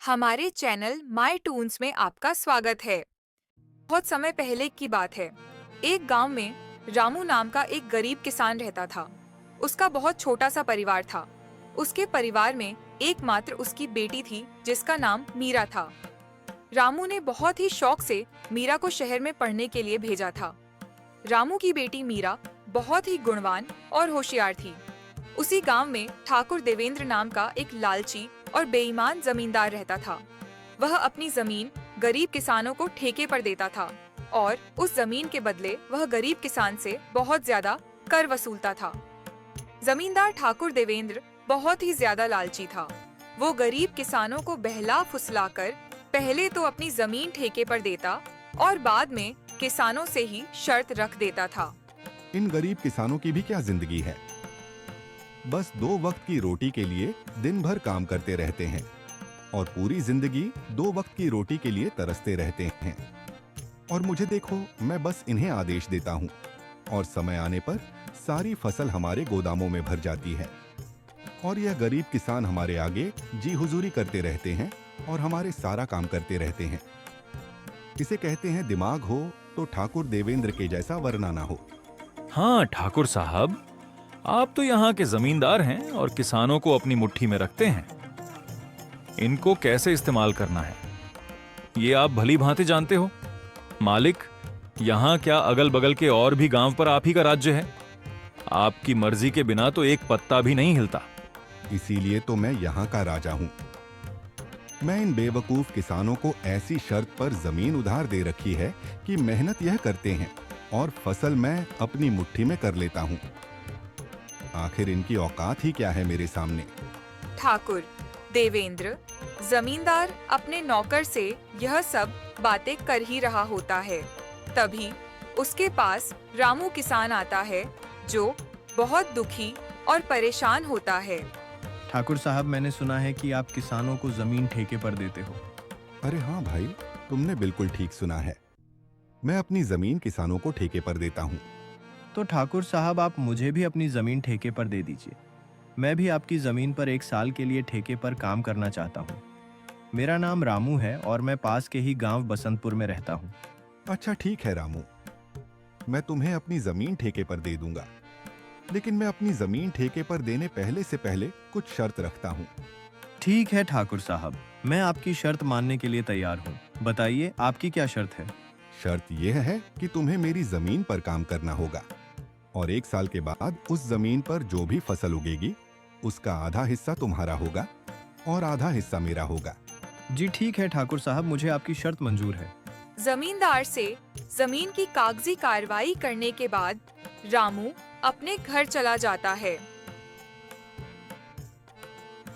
हमारे channel my Toons में आपका स्वागत है। बहुत समय पहले की बात है। एक गांव में रामू नाम का एक गरीब किसान रहता था। उसका बहुत छोटा सा परिवार था। उसके परिवार में एकमात्र उसकी बेटी थी जिसका नाम मीरा था। रामू ने बहुत ही शौक से मीरा को शहर में पढ़ने के लिए भेजा था। रामू की बेटी मीरा बहुत ही गुणवान और होशियार थी। उसी गांव में ठाकुर देवेंद्र नाम का एक लालची और बेईमान जमींदार रहता था। वह अपनी जमीन गरीब किसानों को ठेके पर देता था और उस जमीन के बदले वह गरीब किसान से बहुत ज्यादा कर वसूलता था। जमींदार ठाकुर देवेंद्र बहुत ही ज्यादा लालची था। वो गरीब किसानों को बहला फुसलाकर पहले तो अपनी जमीन ठेके पर देता और बाद में किसानों से ही शर्त रख देता था। इन गरीब किसानों की भी क्या जिंदगी है। बस 2 वक्त की रोटी के लिए दिन भर काम करते रहते हैं और पूरी जिंदगी 2 वक्त की रोटी के लिए तरसते रहते हैं। और मुझे देखो, मैं बस इन्हें आदेश देता हूँ और समय आने पर सारी फसल हमारे गोदामों में भर जाती है और यह गरीब किसान हमारे आगे जी हुजूरी करते रहते हैं और हमारे सारा काम करते रहते हैं। इसे कहते हैं दिमाग हो तो ठाकुर देवेंद्र के जैसा वरना ना हो। हाँ ठाकुर साहब, आप तो यहाँ के जमींदार हैं और किसानों को अपनी मुट्ठी में रखते हैं। इनको कैसे इस्तेमाल करना है ये आप भली भांति जानते हो। मालिक, यहाँ क्या अगल बगल के और भी गांव पर आप ही का राज्य है? आपकी मर्जी के बिना तो एक पत्ता भी नहीं हिलता। इसीलिए तो मैं यहाँ का राजा हूँ। मैं इन बेवकूफ किसानों को ऐसी शर्त पर जमीन उधार दे रखी है कि मेहनत यह करते हैं और फसल मैं अपनी मुट्ठी में कर लेता हूँ। आखिर इनकी औकात ही क्या है मेरे सामने। ठाकुर देवेंद्र जमींदार अपने नौकर से यह सब बातें कर ही रहा होता है। तभी उसके पास रामू किसान आता है जो बहुत दुखी और परेशान होता है। ठाकुर साहब, मैंने सुना है कि आप किसानों को जमीन ठेके पर देते हो। अरे हाँ भाई, तुमने बिल्कुल ठीक सुना है। मैं अपनी जमीन किसानों को ठेके पर देता हूँ। तो ठाकुर साहब, आप मुझे भी अपनी जमीन ठेके पर दे दीजिए। मैं भी आपकी जमीन पर 1 साल के लिए ठेके पर काम करना चाहता हूँ। मेरा नाम रामू है और मैं पास के ही गांव बसंतपुर में रहता हूँ। अच्छा ठीक है रामू, मैं तुम्हें अपनी जमीन ठेके पर दे दूंगा, लेकिन मैं अपनी जमीन ठेके पर देने से पहले कुछ शर्त रखता हूँ। ठीक है ठाकुर साहब, मैं आपकी शर्त मानने के लिए तैयार हूँ। बताइए, आपकी क्या शर्त है? शर्त यह है कि तुम्हें मेरी जमीन पर काम करना होगा और 1 साल के बाद उस जमीन पर जो भी फसल उगेगी उसका आधा हिस्सा तुम्हारा होगा और आधा हिस्सा मेरा होगा। जी ठीक है ठाकुर साहब, मुझे आपकी शर्त मंजूर है। जमींदार से जमीन की कागजी कार्रवाई करने के बाद रामू अपने घर चला जाता है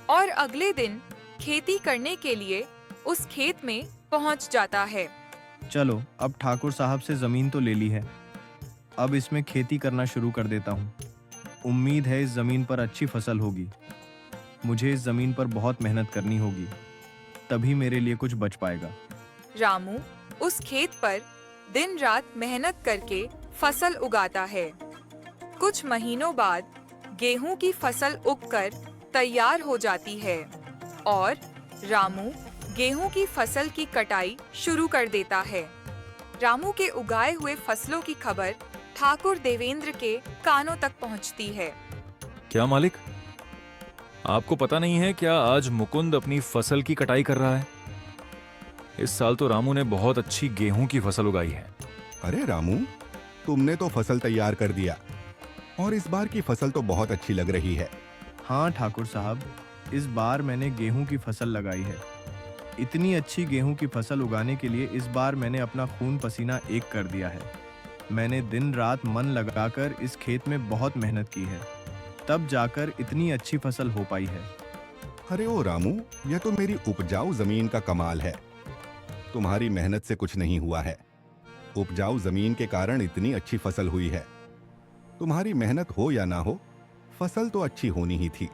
और अगले दिन खेती करने के लिए उस खेत में पहुंच जाता है। चलो, अब ठाकुर साहब से जमीन तो ले ली है, अब इसमें खेती करना शुरू कर देता हूँ। उम्मीद है इस जमीन पर अच्छी फसल होगी। मुझे इस जमीन पर बहुत मेहनत करनी होगी, तभी मेरे लिए कुछ बच पाएगा। रामू उस खेत पर दिन रात मेहनत करके फसल उगाता है। कुछ महीनों बाद गेहूं की फसल उगकर तैयार हो जाती है और रामू गेहूं की फसल की कटाई शुरू कर देता है। रामू के उगाए हुए फसलों की खबर ठाकुर देवेंद्र के कानों तक पहुंचती है। क्या मालिक, आपको पता नहीं है क्या आज मुकुंद अपनी फसल की कटाई कर रहा है? इस साल तो रामू ने बहुत अच्छी गेहूं की फसल उगाई है। अरे रामू, तुमने तो फसल तैयार कर दिया और इस बार की फसल तो बहुत अच्छी लग रही है। हाँ ठाकुर साहब, इस बार मैंने गेहूं की फसल लगाई है। इतनी अच्छी गेहूं की फसल उगाने के लिए इस बार मैंने अपना खून पसीना एक कर दिया है। मैंने दिन रात मन लगाकर इस खेत में बहुत मेहनत की है, तब जाकर इतनी अच्छी फसल हो पाई है। अरे ओ रामू, यह तो मेरी उपजाऊ जमीन का कमाल है। तुम्हारी मेहनत से कुछ नहीं हुआ है। उपजाऊ जमीन के कारण इतनी अच्छी फसल हुई है। तुम्हारी मेहनत हो या ना हो, फसल तो अच्छी होनी ही थी।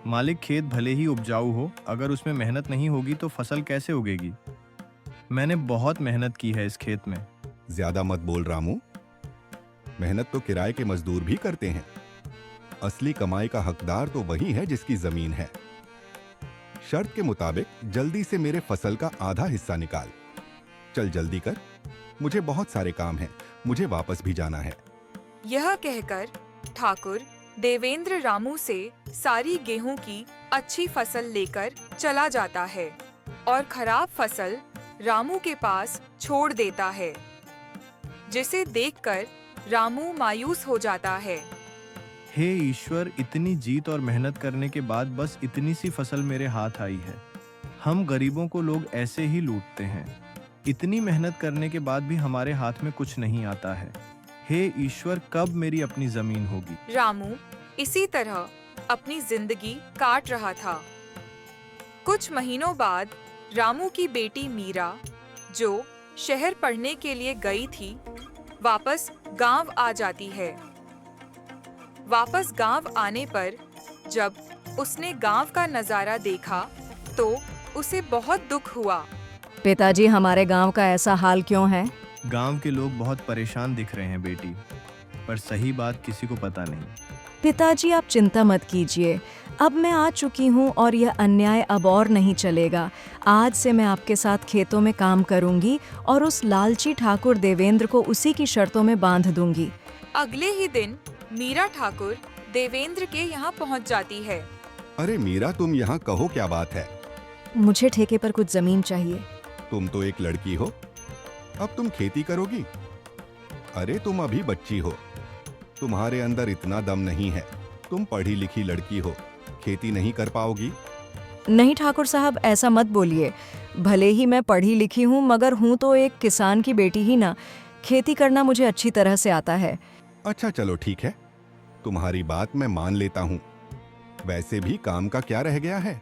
मालिक, खेत भले ही उपजाऊ हो, अगर उसमें मेहनत नहीं होगी तो फसल कैसे उगेगी? मैंने बहुत मेहनत की है इस खेत में। ज्यादा मत बोल रामू, मेहनत तो किराए के मजदूर भी करते हैं। असली कमाई का हकदार तो वही है जिसकी जमीन है। शर्त के मुताबिक जल्दी से मेरे फसल का आधा हिस्सा निकाल। चल जल्दी कर, मुझे बहुत सारे काम हैं, मुझे वापस भी जाना है। यह कहकर ठाकुर देवेंद्र रामू से सारी गेहूं की अच्छी फसल लेकर चला जाता है और खराब फसल रामू के पास छोड़ देता है, जिसे देखकर रामू मायूस हो जाता है। हे ईश्वर, इतनी जीत और मेहनत करने के बाद बस इतनी सी फसल मेरे हाथ आई है। हम गरीबों को लोग ऐसे ही लूटते हैं। इतनी मेहनत करने के बाद भी हमारे हाथ में कुछ नहीं आता है। हे ईश्वर, कब मेरी अपनी जमीन होगी? रामू इसी तरह अपनी जिंदगी काट रहा था। कुछ महीनों बाद रामू की बेटी मीरा, जो शहर पढ़ने के लिए गई थी, वापस गांव आ जाती है। वापस गांव आने पर जब उसने गांव का नजारा देखा तो उसे बहुत दुख हुआ। पिताजी, हमारे गांव का ऐसा हाल क्यों है? गांव के लोग बहुत परेशान दिख रहे हैं बेटी, पर सही बात किसी को पता नहीं। पिताजी, आप चिंता मत कीजिए। अब मैं आ चुकी हूँ और यह अन्याय अब और नहीं चलेगा। आज से मैं आपके साथ खेतों में काम करूंगी और उस लालची ठाकुर देवेंद्र को उसी की शर्तों में बांध दूंगी। अगले ही दिन मीरा ठाकुर देवेंद्र के यहाँ पहुँच जाती है। अरे मीरा, तुम यहाँ कहो, क्या बात है? मुझे ठेके पर कुछ जमीन चाहिए। तुम तो एक लड़की हो, अब तुम खेती करोगी? अरे तुम अभी बच्ची हो, तुम्हारे अंदर इतना दम नहीं है। तुम पढ़ी लिखी लड़की हो, खेती नहीं कर पाओगी? नहीं ठाकुर साहब, ऐसा मत बोलिए। भले ही मैं पढ़ी लिखी हूँ, मगर हूँ तो एक किसान की बेटी ही ना। खेती करना मुझे अच्छी तरह से आता है। अच्छा चलो ठीक है, तुम्हारी बात मैं मान लेता हूँ। वैसे भी काम का क्या रह गया है?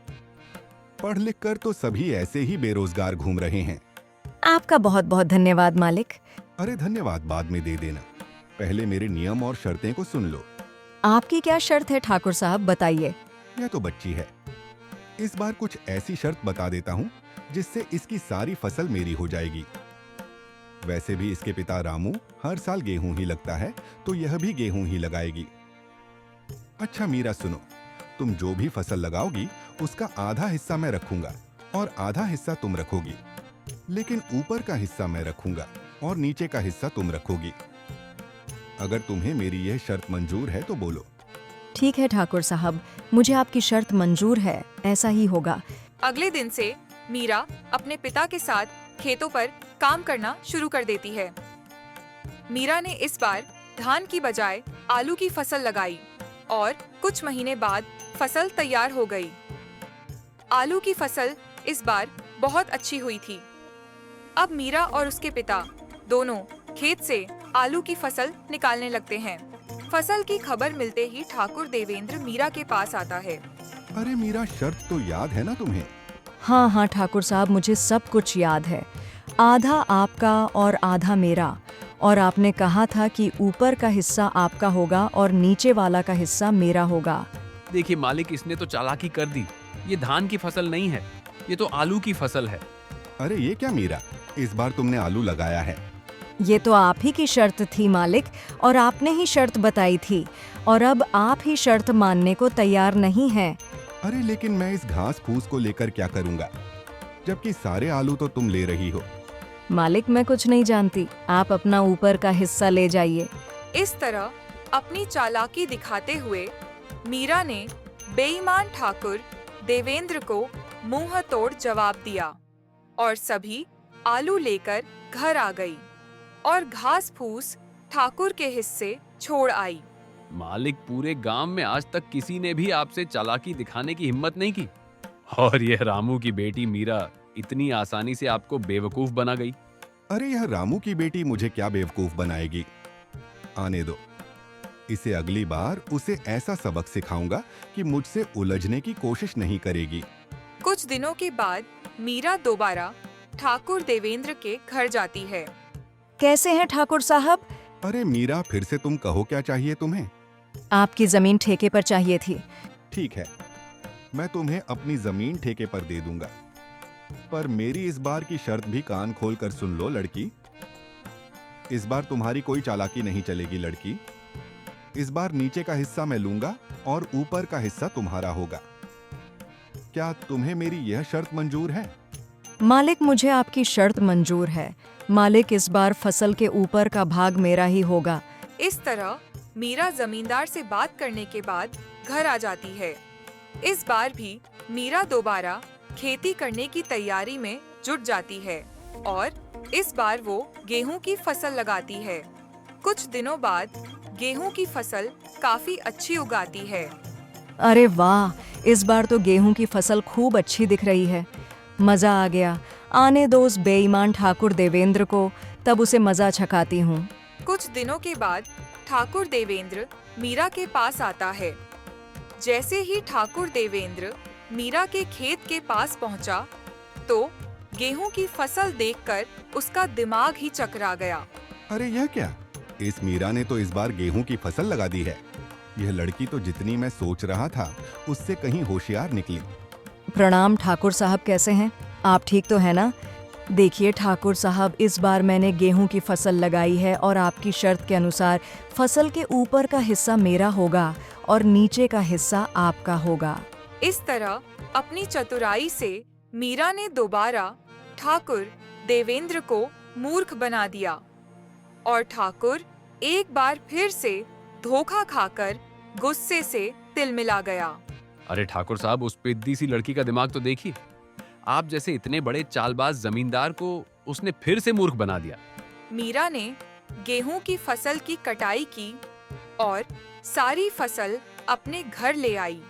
पढ़ लिख कर तो सभी ऐसे ही बेरोजगार घूम रहे हैं। आपका बहुत बहुत धन्यवाद मालिक। अरे धन्यवाद बाद में दे देना, पहले मेरे नियम और शर्तें को सुन लो। आपकी क्या शर्त है ठाकुर साहब, बताइए। यह तो बच्ची है, इस बार कुछ ऐसी शर्त बता देता हूँ जिससे इसकी सारी फसल मेरी हो जाएगी। वैसे भी इसके पिता रामू हर साल गेहूं ही लगता है, तो यह भी गेहूं ही लगाएगी। अच्छा मीरा सुनो, तुम जो भी फसल लगाओगी उसका आधा हिस्सा मैं रखूंगा और आधा हिस्सा तुम रखोगी, लेकिन ऊपर का हिस्सा मैं रखूंगा और नीचे का हिस्सा तुम रखोगी। अगर तुम्हें मेरी यह शर्त मंजूर है तो बोलो। ठीक है ठाकुर साहब, मुझे आपकी शर्त मंजूर है, ऐसा ही होगा। अगले दिन से मीरा अपने पिता के साथ खेतों पर काम करना शुरू कर देती है। मीरा ने इस बार धान की बजाय आलू की फसल लगाई और कुछ महीने बाद फसल तैयार हो गई। आलू की फसल इस बार बहुत अच्छी हुई थी। अब मीरा और उसके पिता दोनों खेत से आलू की फसल निकालने लगते हैं। फसल की खबर मिलते ही ठाकुर देवेंद्र मीरा के पास आता है। अरे मीरा, शर्त तो याद है ना तुम्हें? हाँ हाँ ठाकुर साहब, मुझे सब कुछ याद है। आधा आपका और आधा मेरा, और आपने कहा था कि ऊपर का हिस्सा आपका होगा और नीचे वाला का हिस्सा मेरा होगा। देखिए मालिक, इसने तो चालाकी कर दी। ये धान की फसल नहीं है, ये तो आलू की फसल है। अरे ये क्या मीरा, इस बार तुमने आलू लगाया है। ये तो आप ही की शर्त थी मालिक, और आपने ही शर्त बताई थी, और अब आप ही शर्त मानने को तैयार नहीं हैं। अरे लेकिन मैं इस घास फूस को लेकर क्या करूंगा, जबकि सारे आलू तो तुम ले रही हो। मालिक, मैं कुछ नहीं जानती, आप अपना ऊपर का हिस्सा ले जाइए। इस तरह अपनी चालाकी दिखाते हुए मीरा ने बेईमान ठाकुर देवेंद्र को मुंह तोड़ जवाब दिया और सभी आलू लेकर घर आ गई और घास फूस ठाकुर के हिस्से छोड़ आई। मालिक, पूरे गांव में आज तक किसी ने भी आपसे चालाकी दिखाने की हिम्मत नहीं की, और यह रामू की बेटी मीरा इतनी आसानी से आपको बेवकूफ बना गई। अरे यह रामू की बेटी मुझे क्या बेवकूफ बनाएगी, आने दो। इसे अगली बार उसे ऐसा सबक सिखाऊंगा कि मुझसे उलझने की कोशिश नहीं करेगी। कुछ दिनों के बाद मीरा दोबारा ठाकुर देवेंद्र के घर जाती है। कैसे हैं ठाकुर साहब? अरे मीरा, फिर से तुम कहो, क्या चाहिए तुम्हें? आपकी जमीन ठेके पर चाहिए थी। ठीक है, मैं तुम्हें अपनी जमीन ठेके पर दे दूंगा, पर मेरी इस बार की शर्त भी कान खोल कर सुन लो लड़की। इस बार तुम्हारी कोई चालाकी नहीं चलेगी लड़की। इस बार नीचे का हिस्सा मैं लूंगा और ऊपर का हिस्सा तुम्हारा होगा। क्या तुम्हें मेरी यह शर्त मंजूर है? मालिक, मुझे आपकी शर्त मंजूर है। मालिक, इस बार फसल के ऊपर का भाग मेरा ही होगा। इस तरह मीरा जमींदार से बात करने के बाद घर आ जाती है। इस बार भी मीरा दोबारा खेती करने की तैयारी में जुट जाती है और इस बार वो गेहूं की फसल लगाती है। कुछ दिनों बाद गेहूं की फसल काफी अच्छी उगाती है। अरे वाह, इस बार तो गेहूं की फसल खूब अच्छी दिख रही है। मजा आ गया। आने दो उस बेईमान ठाकुर देवेंद्र को, तब उसे मजा छकाती हूँ। कुछ दिनों के बाद ठाकुर देवेंद्र मीरा के पास आता है। जैसे ही ठाकुर देवेंद्र मीरा के खेत के पास पहुंचा, तो गेहूं की फसल देखकर उसका दिमाग ही चकरा गया। अरे यह क्या? इस मीरा ने तो इस बार गेहूं की फसल लगा दी है। यह लड़की तो जितनी मैं सोच रहा था उससे कहीं होशियार निकली। प्रणाम ठाकुर साहब, कैसे हैं आप? ठीक तो है ना? देखिए ठाकुर साहब, इस बार मैंने गेहूं की फसल लगाई है और आपकी शर्त के अनुसार फसल के ऊपर का हिस्सा मेरा होगा और नीचे का हिस्सा आपका होगा। इस तरह अपनी चतुराई से मीरा ने दोबारा ठाकुर देवेंद्र को मूर्ख बना दिया और ठाकुर एक बार फिर से धोखा खाकर गुस्से से तिलमिला गया। अरे ठाकुर साहब, उस पिद्दी सी लड़की का दिमाग तो देखिए। आप जैसे इतने बड़े चालबाज जमींदार को उसने फिर से मूर्ख बना दिया। मीरा ने गेहूं की फसल की कटाई की और सारी फसल अपने घर ले आई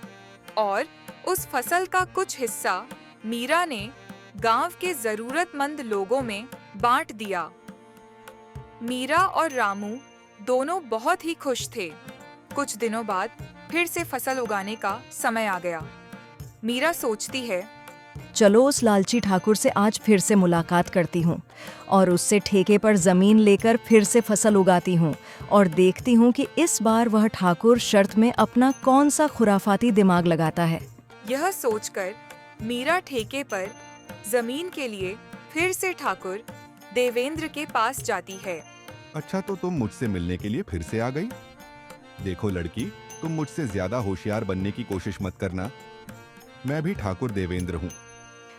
और उस फसल का कुछ हिस्सा मीरा ने गांव के जरूरतमंद लोगों में बांट दिया। मीरा और रामू दोनों बहुत ही खुश थे। कुछ दिनों बाद फिर से फसल उगाने का समय आ गया। मीरा सोचती है, चलो उस लालची ठाकुर से आज फिर से मुलाकात करती हूँ और उससे ठेके पर जमीन लेकर फिर से फसल उगाती हूँ और देखती हूँ कि इस बार वह ठाकुर शर्त में अपना कौन सा खुराफाती दिमाग लगाता है। यह सोचकर मीरा ठेके पर जमीन के लिए फिर से ठाकुर देवेंद्र के पास जाती है। अच्छा, तो तुम मुझसे मिलने के लिए फिर से आ गई? देखो लड़की, तुम मुझसे ज्यादा होशियार बनने की कोशिश मत करना। मैं भी ठाकुर देवेंद्र हूँ।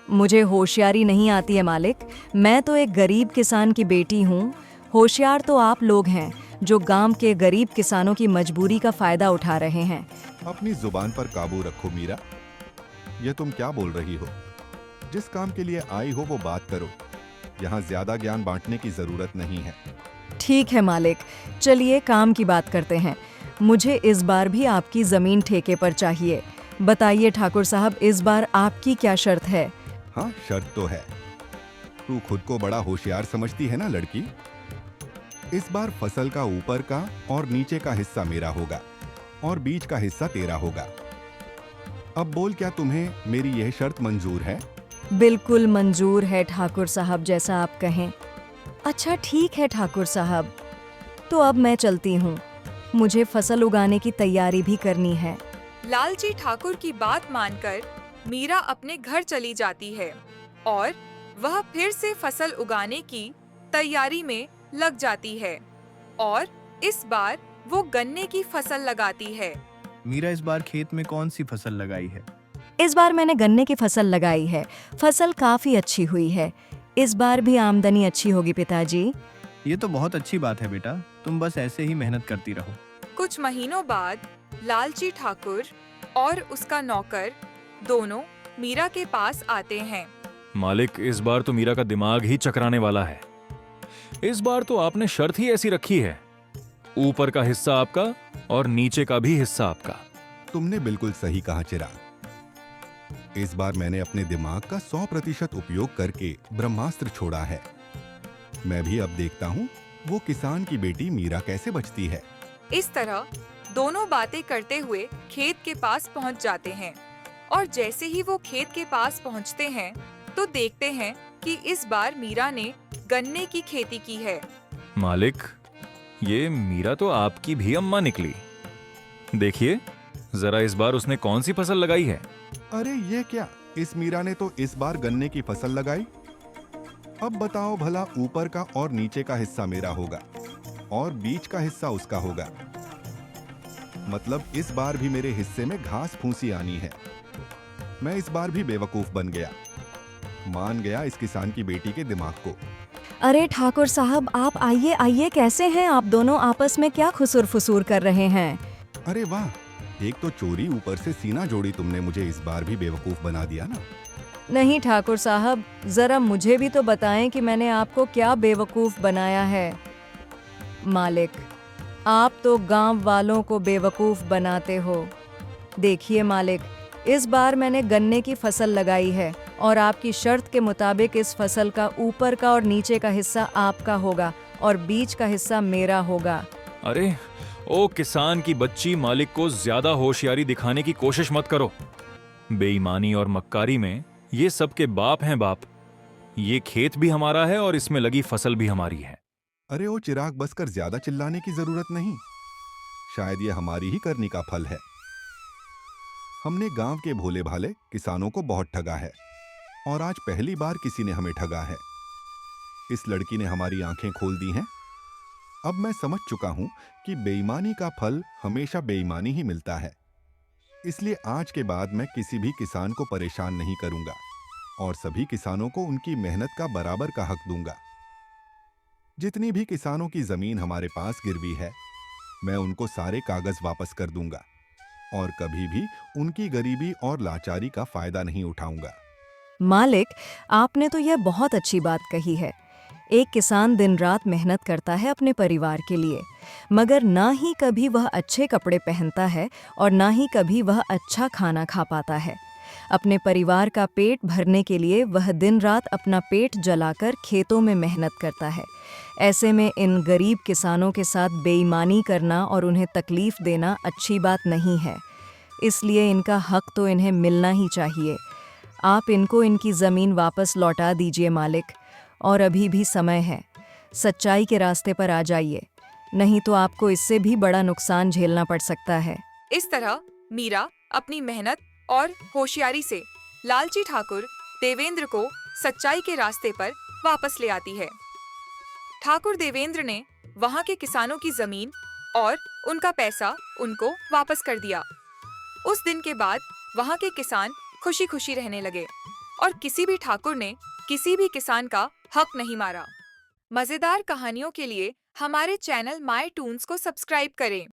मुझे होशियारी नहीं आती है मालिक, मैं तो एक गरीब किसान की बेटी हूँ। होशियार तो आप लोग हैं जो गांव के गरीब किसानों की मजबूरी का फायदा उठा रहे हैं। अपनी जुबान पर काबू रखो मीरा। यह तुम क्या बोल रही हो? जिस काम के लिए आई हो वो बात करो। यहाँ ज्यादा ज्ञान बांटने की जरूरत नहीं है। ठीक है मालिक, चलिए काम की बात करते हैं। मुझे इस बार भी आपकी जमीन ठेके पर चाहिए। बताइए ठाकुर साहब, इस बार आपकी क्या शर्त है? हाँ, शर्त तो है। तू खुद को बड़ा होशियार समझती है ना लड़की। इस बार फसल का ऊपर का और नीचे का हिस्सा मेरा होगा और बीच का हिस्सा तेरा होगा। अब बोल, क्या तुम्हें मेरी यह शर्त मंजूर है? बिल्कुल मंजूर है ठाकुर साहब, जैसा आप कहें। अच्छा ठीक है ठाकुर साहब, तो अब मैं चलती हूँ। मुझे फसल उगाने की तैयारी भी करनी है। लालची ठाकुर की बात मानकर मीरा अपने घर चली जाती है और वह फिर से फसल उगाने की तैयारी में लग जाती है और इस बार वो गन्ने की फसल लगाती है। मीरा इस बार खेत में कौन सी फसल लगाई है? इस बार मैंने गन्ने की फसल लगाई है। फसल काफी अच्छी हुई है। इस बार भी आमदनी अच्छी होगी पिताजी। ये तो बहुत अच्छी बात है बेटा, तुम बस ऐसे ही मेहनत करती रहो। कुछ महीनों बाद लालची ठाकुर और उसका नौकर दोनों मीरा के पास आते हैं। मालिक, इस बार तो मीरा का दिमाग ही चकराने वाला है। इस बार तो आपने शर्त ही ऐसी रखी है, ऊपर का हिस्सा आपका और नीचे का भी हिस्सा आपका। तुमने बिल्कुल सही कहा चिराग। इस बार मैंने अपने दिमाग का 100% उपयोग करके ब्रह्मास्त्र छोड़ा है। मैं भी अब देखता हूँ वो किसान की बेटी मीरा कैसे बचती है। इस तरह दोनों बातें करते हुए खेत के पास पहुंच जाते हैं और जैसे ही वो खेत के पास पहुंचते हैं तो देखते हैं कि इस बार मीरा ने गन्ने की खेती की है। मालिक, ये मीरा तो आपकी भी अम्मा निकली। देखिए जरा इस बार उसने कौन सी फसल लगाई है। अरे ये क्या, इस मीरा ने तो इस बार गन्ने की फसल लगाई। अब बताओ भला, ऊपर का और नीचे का हिस्सा मेरा होगा और बीच का हिस्सा उसका होगा। मतलब इस बार भी मेरे हिस्से में घास फूसी आनी है। मैं इस बार भी बेवकूफ बन गया, मान गया इस किसान की बेटी के दिमाग को। अरे ठाकुर साहब, आप आइए आइए, कैसे हैं आप दोनों? आपस में क्या खुसुर फुसूर कर रहे हैं? अरे वाह, एक तो चोरी ऊपर से सीना जोड़ी, तुमने मुझे इस बार भी बेवकूफ बना दिया ना। नहीं ठाकुर साहब, जरा मुझे भी तो बताएं कि मैंने आपको क्या बेवकूफ बनाया है। मालिक, आप तो गांव वालों को बेवकूफ बनाते हो। देखिए मालिक, इस बार मैंने गन्ने की फसल लगाई है और आपकी शर्त के मुताबिक इस फसल का ऊपर का और नीचे का हिस्सा आपका होगा और बीच का हिस्सा मेरा होगा। अरे ओ किसान की बच्ची, मालिक को ज्यादा होशियारी दिखाने की कोशिश मत करो। बेईमानी और मक्कारी में ये सबके बाप हैं बाप। ये खेत भी हमारा है और इसमें लगी फसल भी हमारी है। अरे ओ चिराग, बस कर, ज्यादा चिल्लाने की जरूरत नहीं। शायद ये हमारी ही करनी का फल है। हमने गांव के भोले भाले किसानों को बहुत ठगा है और आज पहली बार किसी ने हमें ठगा है। इस लड़की ने हमारी आंखें खोल दी हैं। अब मैं समझ चुका हूं कि बेईमानी का फल हमेशा बेईमानी ही मिलता है। इसलिए आज के बाद मैं किसी भी किसान को परेशान नहीं करूंगा और सभी किसानों को उनकी मेहनत का बराबर का हक दूंगा। जितनी भी किसानों की जमीन हमारे पास गिरवी है, मैं उनको सारे कागज वापस कर दूंगा और कभी भी उनकी गरीबी और लाचारी का फायदा नहीं उठाऊंगा। मालिक, आपने तो यह बहुत अच्छी बात कही है। एक किसान दिन रात मेहनत करता है अपने परिवार के लिए, मगर ना ही कभी वह अच्छे कपड़े पहनता है और ना ही कभी वह अच्छा खाना खा पाता है। अपने परिवार का पेट भरने के लिए वह दिन रात अपना पेट जलाकर खेतों में मेहनत करता है। ऐसे में इन गरीब किसानों के साथ बेईमानी करना और उन्हें तकलीफ देना अच्छी बात नहीं है। इसलिए इनका हक तो इन्हें मिलना ही चाहिए। आप इनको इनकी ज़मीन वापस लौटा दीजिए मालिक, और अभी भी समय है। सच्चाई के रास्ते पर आ जाइए, नहीं तो आपको इससे भी बड़ा नुकसान झेलना पड़ सकता है। इस तरह मीरा अपनी मेहनत और होशियारी से लालची ठाकुर देवेंद्र को सच्चाई के रास्ते पर वापस ले आती है। ठाकुर देवेंद्र ने वहां के किसानों की जमीन और उनका पैसा उनको वापस कर दिया। उस दिन के बाद वहां के किसान खुशी खुशी रहने लगे और किसी भी ठाकुर ने किसी भी किसान का हक नहीं मारा। मजेदार कहानियों के लिए हमारे चैनल माय टून्स को सब्सक्राइब करें।